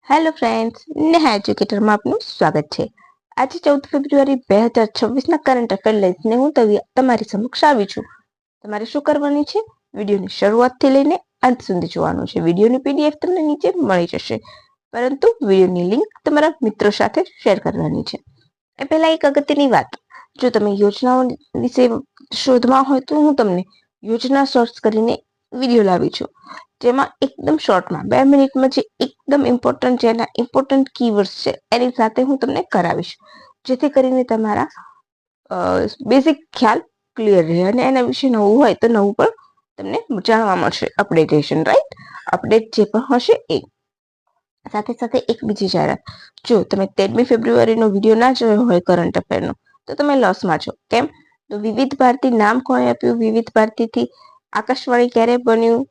Hello friends, Neha એજ્યુકેટરમાં આપનું સ્વાગત છે. આજે 14 ફેબ્રુઆરી 2026ના કરંટ અફેર લઈને હું તમારી સમક્ષ આવી છું. તમારે શું કરવાની છે? વિડીયોની શરૂઆતથી લઈને અંત સુધી જોવાનું છે. વિડીયોની પીડીએફ તમને નીચે મળી જશે, પરંતુ વિડીયોની લિંક તમારા મિત્રો સાથે શેર કરવાની છે. એ પહેલા એક અગત્યની વાત, જો તમે યોજનાઓ વિશે શોધમાં હોય તો હું તમને યોજના સર્ચ કરીને વિડીયો લાવી છું, જેમાં એકદમ શોર્ટમાં 2 મિનિટમાં જે એકદમ ઇમ્પોર્ટન્ટ છે એના ઇમ્પોર્ટન્ટ કીવર્ડ્સ છે એની સાથે હું તમને કરાવીશ, જેથી કરીને તમારા બેઝિક ખ્યાલ ક્લિયર રહે અને એના વિશે નવું હોય તો નવું પણ તમને જાણવા મળશે. અપડેટેશન, રાઈટ? અપડેટ જે પણ હશે એ. સાથે સાથે એક બીજી જાહેરાત, જો તમે 13મી ફેબ્રુઆરીનો વિડીયો ના જોયો હોય કરંટ અફેરનો તો તમે લોસમાં છો. કેમ? તો વિવિધ ભારતી નામ કોણે આપ્યું? વિવિધ ભારતીથી આકાશવાણી ક્યારે બન્યું?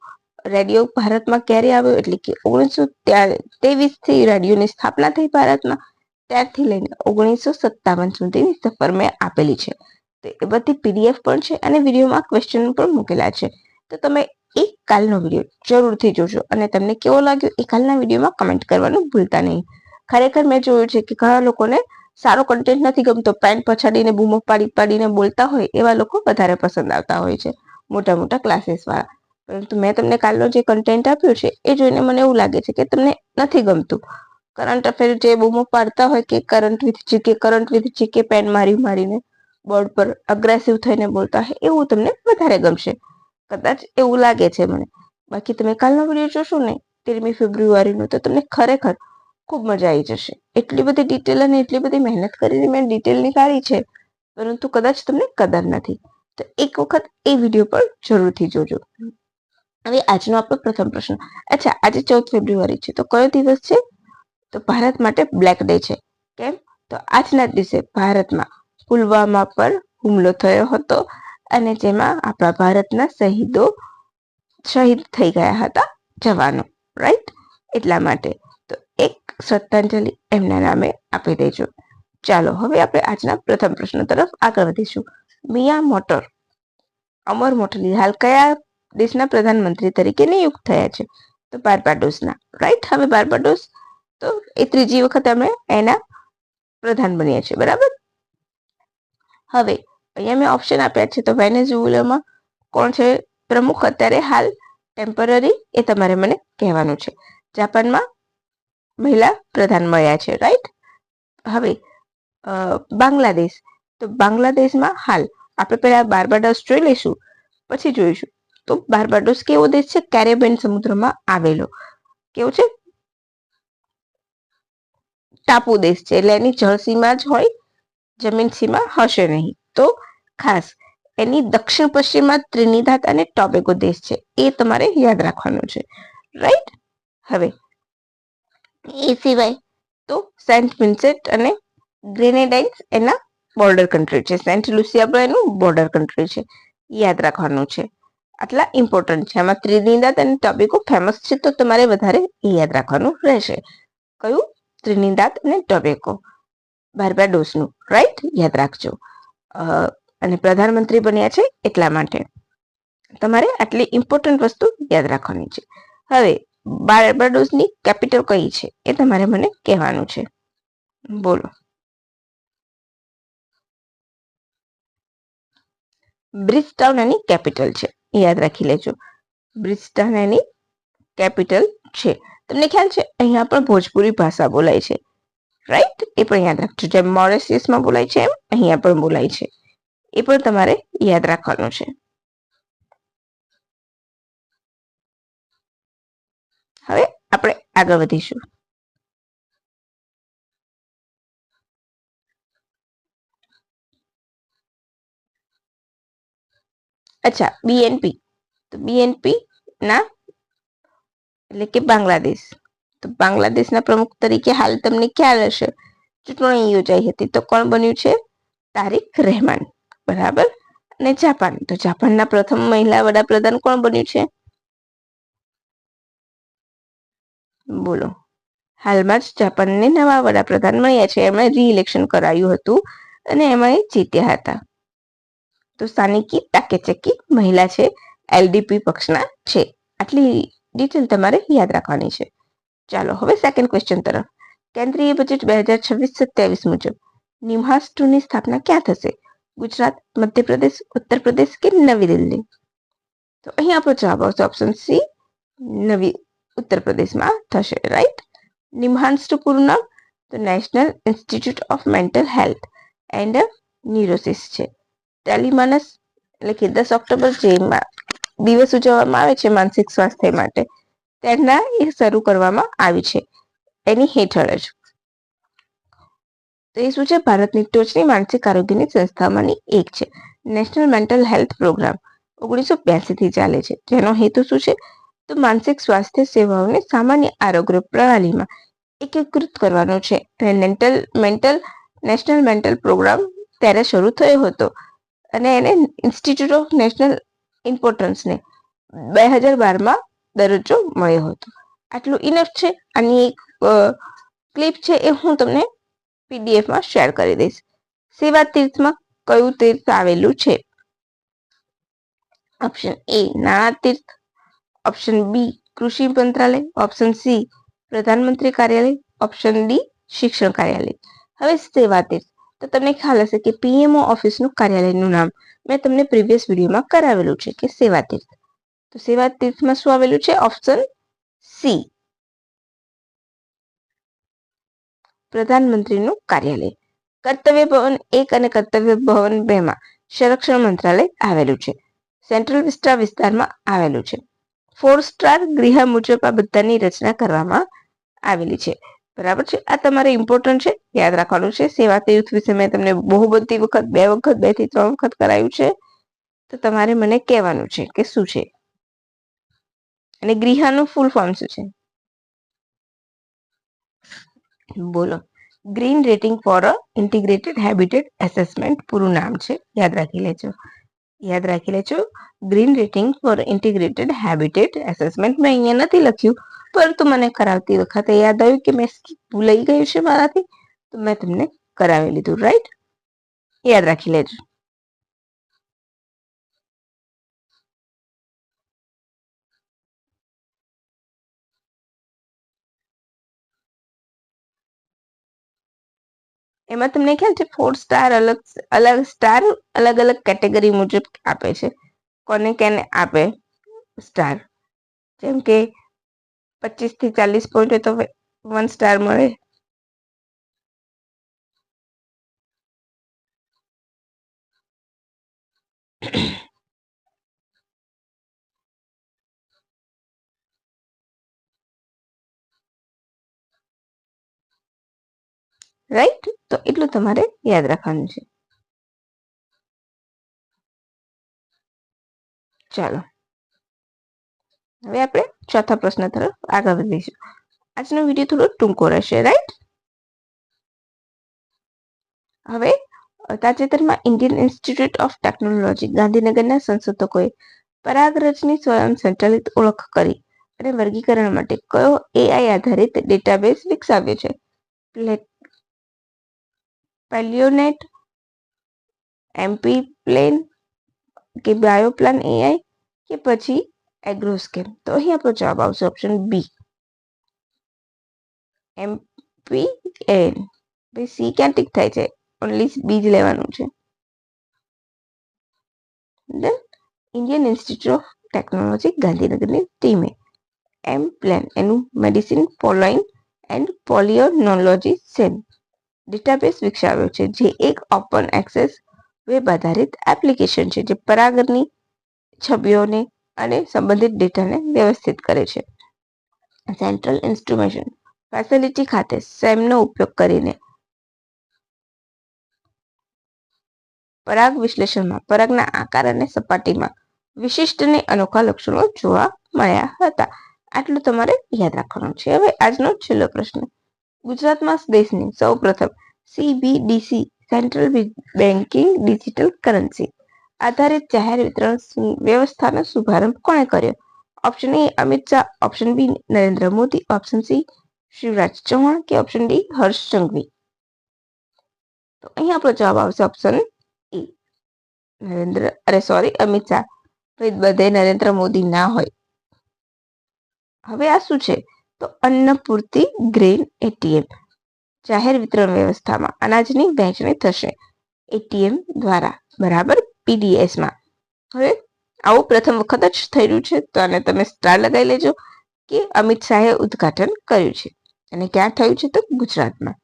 રેડિયો ભારતમાં ક્યારે આવ્યો? એટલે કે 1923થી રેડિયોની સ્થાપના થઈ ભારતમાં, ત્યારથી લઈને 1957 સુધીની સફર મેં આપેલી છે. તો એ બધી પીડીએફ પણ છે અને વિડીયોમાં ક્વેશ્ચન પણ મૂકેલા છે. તો તમે એ કાલનો વિડીયો જરૂરથી જોજો અને તમને કેવો લાગ્યો એ કાલના વિડીયોમાં કમેન્ટ કરવાનું ભૂલતા નહીં. ખરેખર મેં જોયું છે કે ઘણા લોકોને સારો કન્ટેન્ટ નથી ગમતો, પેન્ટ પછાડીને બૂમો પાડીને બોલતા હોય એવા લોકો વધારે પસંદ આવતા હોય છે, મોટા મોટા ક્લાસીસ વાળા. પરંતુ મેં તમને કાલનો જે કન્ટેન્ટ આપ્યું છે એ જોઈને મને એવું લાગે છે કે તમને નથી ગમતું. કરંટ અફેર જે બૂમો પાડતા હોય કે કરંટ વિથ જીકે પેન મારીને બોર્ડ પર અગ્રેસિવ થઈને બોલતા હોય એવું તમને વધારે ગમશે, કદાચ એવું લાગે છે મને. બાકી તમે કાલનો વિડીયો જોશો ને 13મી ફેબ્રુઆરીનો, તો તમને ખરેખર ખૂબ મજા આવી જશે. એટલી બધી ડિટેલ અને એટલી બધી મહેનત કરીને મેં ડિટેલ નીકાળી છે, પરંતુ કદાચ તમને કદર નથી. તો એક વખત એ વિડીયો પણ જરૂરથી જોજો. હવે આજનો આપણો પ્રથમ પ્રશ્ન. અચ્છા, આજે 14 ફેબ્રુઆરી છે, તો કયો દિવસ છે? તો ભારત માટે બ્લેક ડે છે. કેમ? તો આજના દિવસે ભારતમાં પુલવામા પર હુમલો થયો હતો અને જેમાં આપણા ભારતના શહીદ થઈ ગયા હતા જવાનો, રાઈટ? એટલા માટે તો એક શ્રદ્ધાંજલિ એમના નામે આપી દેજો. ચાલો હવે આપણે આજના પ્રથમ પ્રશ્ન તરફ આગળ વધીશું. મિયા મોટર અમર મોટલી હાલ કયા દેશના પ્રધાનમંત્રી તરીકે નિયુક્ત થયા છે? તો બાર્બાડોસના, રાઈટ? હવે બાર્બાડોસ તો એ ત્રીજી વખત અમે એના પ્રધાન બન્યા છે, બરાબર? હવે અહીંયા મેં ઓપ્શન આપ્યા છે. તો વેનેઝુએલામાં કોણ છે પ્રમુખ અત્યારે હાલ ટેમ્પરરી? એ તમારે મને કહેવાનું છે. જાપાનમાં મહિલા પ્રધાન મળ્યા છે, રાઈટ? હવે બાંગ્લાદેશ, તો બાંગ્લાદેશમાં હાલ આપણે પહેલા બાર્બાડોસ જોઈ લઈશું, પછી જોઈશું. તો બાર્બાડોસ કેવો દેશ છે? કેરેબિયન સમુદ્રમાં આવેલો કેવો છે? ટાપુ દેશ છે, એટલે એની જળસીમા જ હોય, જમીન સીમા હશે નહીં. તો ખાસ એની દક્ષિણ પશ્ચિમમાં ત્રિનિદાદ અને ટોબેગો દેશ છે, એ તમારે યાદ રાખવાનું છે, રાઈટ? હવે એ સિવાય તો સેન્ટ વિન્સેન્ટ અને ગ્રેનેડાઇન્સ એના બોર્ડર કન્ટ્રી છે. સેન્ટ લુસિયા પણ એનું બોર્ડર કન્ટ્રી છે, યાદ રાખવાનું છે. આટલા ઇમ્પોર્ટન્ટ છે. આમાં ત્રિનિદાદ અને ટોબેગો ફેમસ છે, તો તમારે વધારે યાદ રાખવાનું રહેશે. કયું? ત્રિનિદાદ અને ટોબેગો. બાર્બાડોસનું, રાઈટ? યાદ રાખજો. અને પ્રધાનમંત્રી બન્યા છે એટલા માટે તમારે આટલી ઇમ્પોર્ટન્ટ વસ્તુ યાદ રાખવાની છે. હવે બાર્બાડોસની કેપિટલ કઈ છે એ તમારે મને કહેવાનું છે. બોલો. બ્રિજટાઉન એની કેપિટલ છે, યાદ રાખી લેજો. બ્રિજટાઉન એની કેપિટલ છે. તમને ખ્યાલ છે અહીંયા પણ ભોજપુરી ભાષા બોલાય છે, રાઈટ? એ પણ યાદ રાખજો. જેમ મોરેશિયસમાં બોલાય છે એમ અહીંયા પણ બોલાય છે. એ પણ તમારે યાદ રાખવાનું છે. હવે આપણે આગળ વધીશું. અચ્છા, બીએનપી. તો બીએનપી ના એટલે કે બાંગ્લાદેશ. તો બાંગ્લાદેશના પ્રમુખ તરીકે હાલ તમને ખ્યાલ હશે ચૂંટણી યોજાઈ હતી, તો કોણ બન્યું છે? તારિક રહેમાન, બરાબર? અને જાપાન, તો જાપાનના પ્રથમ મહિલા વડાપ્રધાન કોણ બન્યું છે? બોલો. હાલમાં જ જાપાનને નવા વડાપ્રધાન મળ્યા છે, એમણે રી-ઇલેક્શન કરાયું હતું અને એમાં એ જીત્યા હતા. તો સાનિકી તાકેચેકી મહિલા છે, એલડીપી પક્ષના છે. આટલી ડિટેલ તમારે યાદ રાખવાની છે. ચાલો હવે સેકન્ડ ક્વેશ્ચન તરફ. કેન્દ્રીય બજેટ 2026-27 મુજબ નિમહાંસ 2 ની સ્થાપના ક્યાં થશે? ગુજરાત, મધ્યપ્રદેશ, ઉત્તર પ્રદેશ કે નવી દિલ્હી? તો અહીં આપણો જવાબ આવશે ઓપ્શન સી, નવી ઉત્તર પ્રદેશમાં થશે. રાઈટ. નિમહાંસ 2 પૂરું નામ તો national institute of mental health and neurosis છે. ટેલિમાનસ એટલે કે 10 ઓક્ટોબર જે દિવસ ઉજવવામાં આવે છે માનસિક સ્વાસ્થ્ય માટે, તેના એ શરૂ કરવામાં આવી છે એની હેઠળ જ. તો એ શું છે? ભારતની ટોચની માનસિક આરોગ્યની સંસ્થામાંની એક છે. નેશનલ મેન્ટલ હેલ્થ પ્રોગ્રામ 1982 થી ચાલે છે, જેનો હેતુ શું છે? તો માનસિક સ્વાસ્થ્ય સેવાઓને સામાન્ય આરોગ્ય પ્રણાલીમાં એકીકૃત કરવાનો છે. નેશનલ મેન્ટલ પ્રોગ્રામ ત્યારે શરૂ થયો હતો અને એને ઇન્સ્ટિટ્યૂટ ઓફ નેશનલ ઇમ્પોર્ટન્સને 2012માં દરજ્જો મળ્યો હતો. આટલું ઇનફ છે. આની એક ક્લિપ છે એ હું તમને પીડીએફમાં શેર કરી દઈશ. સેવા તીર્થમાં કયું તીર્થ આવેલું છે? ઓપ્શન એ નાણા તીર્થ, ઓપ્શન બી કૃષિ મંત્રાલય, ઓપ્શન સી પ્રધાનમંત્રી કાર્યાલય, ઓપ્શન ડી શિક્ષણ કાર્યાલય. હવે સેવા તીર્થ તો તમને ખ્યાલ હશે કે પીએમઓ ઓફિસનું કાર્યાલયનું નામ મેં તમને પ્રીવિયસ વિડીયોમાં કરાવેલું છે કે સેવા તીર્થ. તો સેવા તીર્થમાં શું આવેલું છે? ઓપ્શન સી પ્રધાનમંત્રીનું કાર્યાલય. કર્તવ્ય ભવન 1 અને કર્તવ્ય ભવન 2 માં સંરક્ષણ મંત્રાલય આવેલું છે. સેન્ટ્રલ વિસ્ટા વિસ્તારમાં આવેલું છે. 4 સ્ટાર ગૃહ મુજબ આ બધાની રચના કરવામાં આવેલી છે. બરાબર છે. આ તમારે ઇમ્પોર્ટન્ટ છે, યાદ રાખવાનું છે. સેવા તીર્થ વિશે મેં તમને બહુ બધી વખત 2 થી 3 વખત કરાયું છે, તો તમારે મને કહેવાનું છે કે શું છે. અને ગૃહનું ફૂલ ફોર્મ શું છે? બોલો. Green rating for a integrated habitat assessment પૂરું નામ છે. યાદ રાખી લેજો. Green rating for integrated habitat assessment મેં અહીંયા નથી લખ્યું, પરંતુ મને કરાવતી વખતે યાદ આવ્યું કે મેં ભૂલાઈ ગયું છે મારાથી, તો મેં તમને કરાવી લીધું. રાઈટ. યાદ રાખી લેજો. એમાં તમને ખ્યાલ છે 4 સ્ટાર અલગ અલગ કેટેગરી મુજબ આપે છે. કોને કેને આપે સ્ટાર? જેમ કે 25 થી 40 પોઈન્ટ હોય તો 1 સ્ટાર મળે. રાઈટ. તો એટલું તમારે યાદ રાખવાનું છે. ચાલો હવે આપણે ચોથા પ્રશ્ન તરફ આગળ વધીશું. આજનો વિડીયો થોડો ટૂંકો રહેશે. રાઈટ. હવે તાજેતરમાં ઇન્ડિયન ઇન્સ્ટિટ્યૂટ ઓફ ટેકનોલોજી ગાંધીનગરના સંશોધકોએ પરાગરજની સ્વયં સંચાલિત ઓળખ કરી અને વર્ગીકરણ માટે કયો એઆઈ આધારિત ડેટાબેઝ વિકસાવ્યો છે? પેલિયોનેટ, એમપી પ્લેન કે બાયોપ્લાન એઆઈ કે પછી એગ્રોસ્કેન? તો અહીં આપણો જવાબ આવશે ઓપ્શન બી, એમપી એન. ભાઈ સી ક્યાં ટીક થાય છે? ઓનલી બી જ લેવાનું છે. દેન ઇન્ડિયન ઇન્સ્ટિટ્યૂટ ઓફ ટેકનોલોજી ગાંધીનગરની ટીમે એમ પ્લેન એનું મેડિસિન પોલાઇન એન્ડ પોલિયોનોલોજી સેન ડેટાબેઝ વિકસાવ્યો છે, જે એક ઓપન એક્સેસ વેબ આધારિત એપ્લિકેશન છે જે પરાગની છબીઓને અને સંબંધિત ડેટાને વ્યવસ્થિત કરે છે. સેન્ટ્રલ ઇન્સ્ટ્રુમેશન ફેસિલિટી ખાતે સેમનો ઉપયોગ કરીને પરાગ વિશ્લેષણમાં પરાગના આકાર અને સપાટીમાં વિશિષ્ટ અને અનોખા લક્ષણો જોવા મળ્યા હતા. આટલું તમારે યાદ રાખવાનું છે. હવે આજનો છેલ્લો પ્રશ્ન. ગુજરાતમાં દેશની સૌપ્રથમ CBDC central banking digital currency આધારિત જાહેર વિતરણ વ્યવસ્થાનો શુભારંભ કોણે કર્યો? Option A Amit Shah, option B Narendra Modi, option C Shivraj Chauhan કે ઓપ્શન ડી હર્ષ સંઘવી? તો અહીં આપણો જવાબ આવશે ઓપ્શન એ અમિત શાહ. બધે નરેન્દ્ર મોદી ના હોય. હવે આ શું છે? તો અન્નપૂર્તિ ગ્રેન એટીએમ. જાહેર વિતરણ વ્યવસ્થામાં અનાજની વહેંચણી થશે એટીએમ દ્વારા બરાબર પીડીએસમાં. હવે આવું પ્રથમ વખત જ થઈ રહ્યું છે, તો આને તમે સ્ટાર લગાવી લેજો કે અમિત શાહે ઉદ્ઘાટન કર્યું છે અને ક્યાં થયું છે તો ગુજરાતમાં.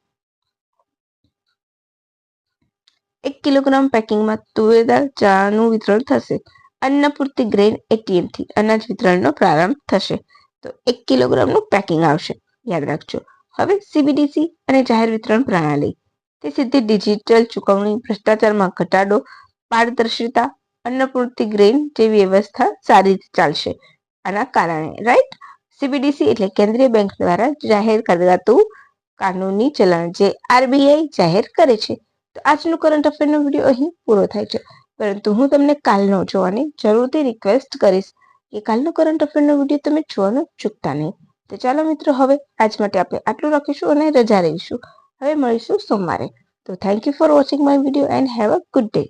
1 કિલોગ્રામ પેકિંગમાં તુવેરદાળ ચાનું વિતરણ થશે. અન્નપૂર્તિ ગ્રેન એટીએમ થી અનાજ વિતરણનો પ્રારંભ થશે. તો 1 કિલોગ્રામનું પેકિંગ આવશે, યાદ રાખજો. હવે સીબીડીસી અને જાહેર વિતરણ પ્રણાલી, તે સીધી ડિજિટલ ચૂકવણી, ભ્રષ્ટાચારમાં ઘટાડો, પારદર્શિતા, અન્નપૂર્તિ ગ્રેન જેવી વ્યવસ્થા સારી રીતે ચાલશે આના કારણે, રાઈટ. સીબીડીસી એટલે કેન્દ્રીય બેંક દ્વારા જાહેર કરાતું કાનૂની ચલણ જે આરબીઆઈ જાહેર કરે છે. તો આજનો કરંટ અફેરનો વિડીયો અહીં પૂરો થાય છે, પરંતુ હું તમને કાલનો જોવાની જરૂરથી રિક્વેસ્ટ કરીશ કે કાલનો કરંટ અફેરનો વિડીયો તમે જોવાનું ચૂકતા નહીં. તો ચાલો મિત્રો, હવે આજ માટે આપણે આટલું રાખીશું અને રજા રહીશું. હવે મળીશું સોમવારે. તો thank you for watching my video and have a good day.